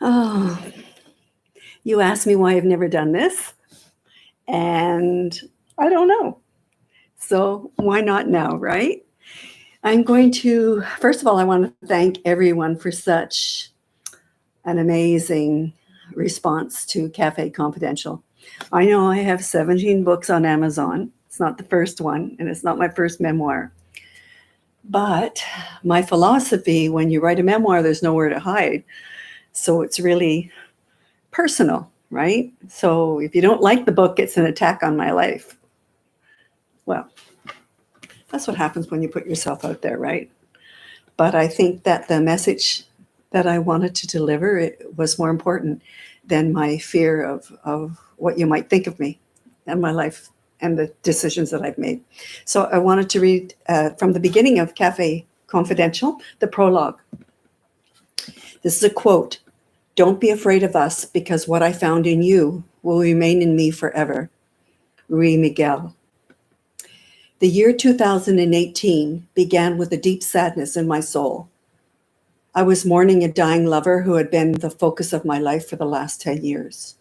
Oh, you asked me why I've never done this, and I don't know. So why not now, right? I'm going to, first of all, I want to thank everyone for such an amazing response to Café Confidential. I know I have 17 books on Amazon. It's not the first one, and it's not my first memoir. But my philosophy, when you write a memoir, there's nowhere to hide. So it's really personal, right? So if you don't like the book, it's an attack on my life. Well, that's what happens when you put yourself out there, right? But I think that the message that I wanted to deliver, it was more important than my fear of what you might think of me and my life and the decisions that I've made. So I wanted to read from the beginning of Café Confidential, the prologue. This is a quote. "Don't be afraid of us, because what I found in you will remain in me forever." Rui Miguel. The year 2018 began with a deep sadness in my soul. I was mourning a dying lover who had been the focus of my life for the last 10 years.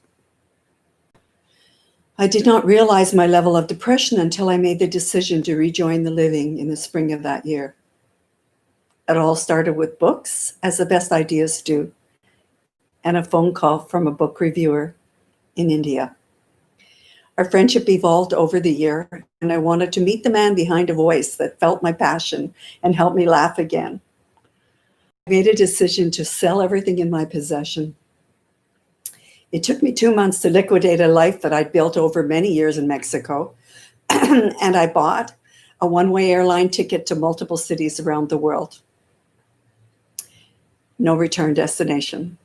I did not realize my level of depression until I made the decision to rejoin the living in the spring of that year. It all started with books, as the best ideas do, and a phone call from a book reviewer in India. Our friendship evolved over the year, and I wanted to meet the man behind a voice that felt my passion and helped me laugh again. I made a decision to sell everything in my possession. It took me 2 months to liquidate a life that I'd built over many years in Mexico, and I bought a one-way airline ticket to multiple cities around the world. No return destination.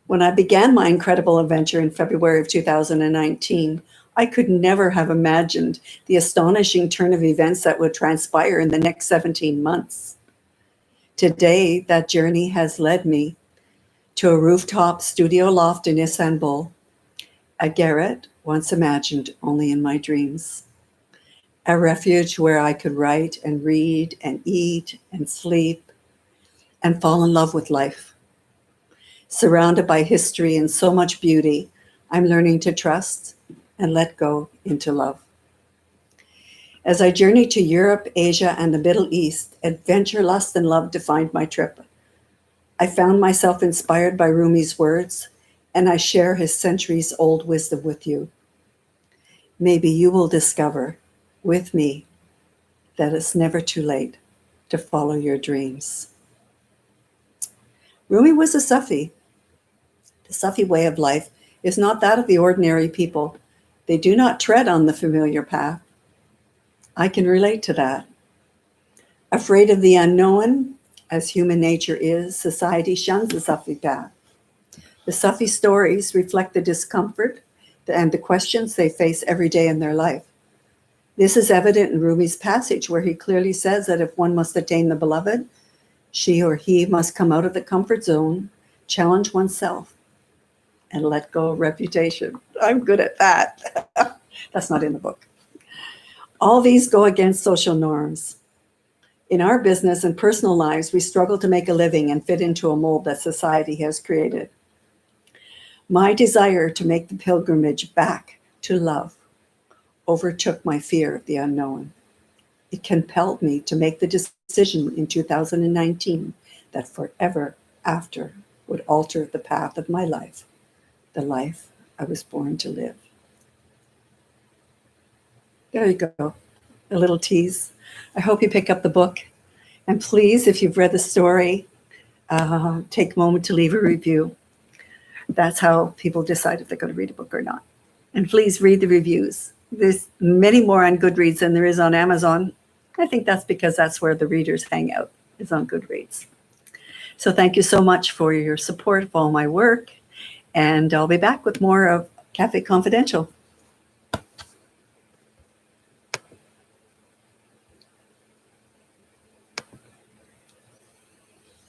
When I began my incredible adventure in February of 2019, I could never have imagined the astonishing turn of events that would transpire in the next 17 months. Today, that journey has led me to a rooftop studio loft in Istanbul, a garret once imagined only in my dreams, a refuge where I could write and read and eat and sleep and fall in love with life. Surrounded by history and so much beauty, I'm learning to trust and let go into love. As I journey to Europe, Asia, and the Middle East, adventure, lust, and love defined my trip. I found myself inspired by Rumi's words, and I share his centuries-old wisdom with you. Maybe you will discover with me that it's never too late to follow your dreams. Rumi was a Sufi. The Sufi way of life is not that of the ordinary people. They do not tread on the familiar path. I can relate to that. Afraid of the unknown, as human nature is, society shuns the Sufi path. The Sufi stories reflect the discomfort and the questions they face every day in their life. This is evident in Rumi's passage, where he clearly says that if one must attain the beloved, she or he must come out of the comfort zone, challenge oneself, and let go of reputation. I'm good at that. That's not in the book. All these go against social norms. In our business and personal lives, we struggle to make a living and fit into a mold that society has created. My desire to make the pilgrimage back to love overtook my fear of the unknown. It compelled me to make the decision in 2019 that forever after would alter the path of my life, the life I was born to live. There you go, a little tease. I hope you pick up the book. And please, if you've read the story, take a moment to leave a review. That's how people decide if they're going to read a book or not. And please read the reviews. There's many more on Goodreads than there is on Amazon. I think that's because that's where the readers hang out, is on Goodreads. So thank you so much for your support of all my work. And I'll be back with more of Café Confidential.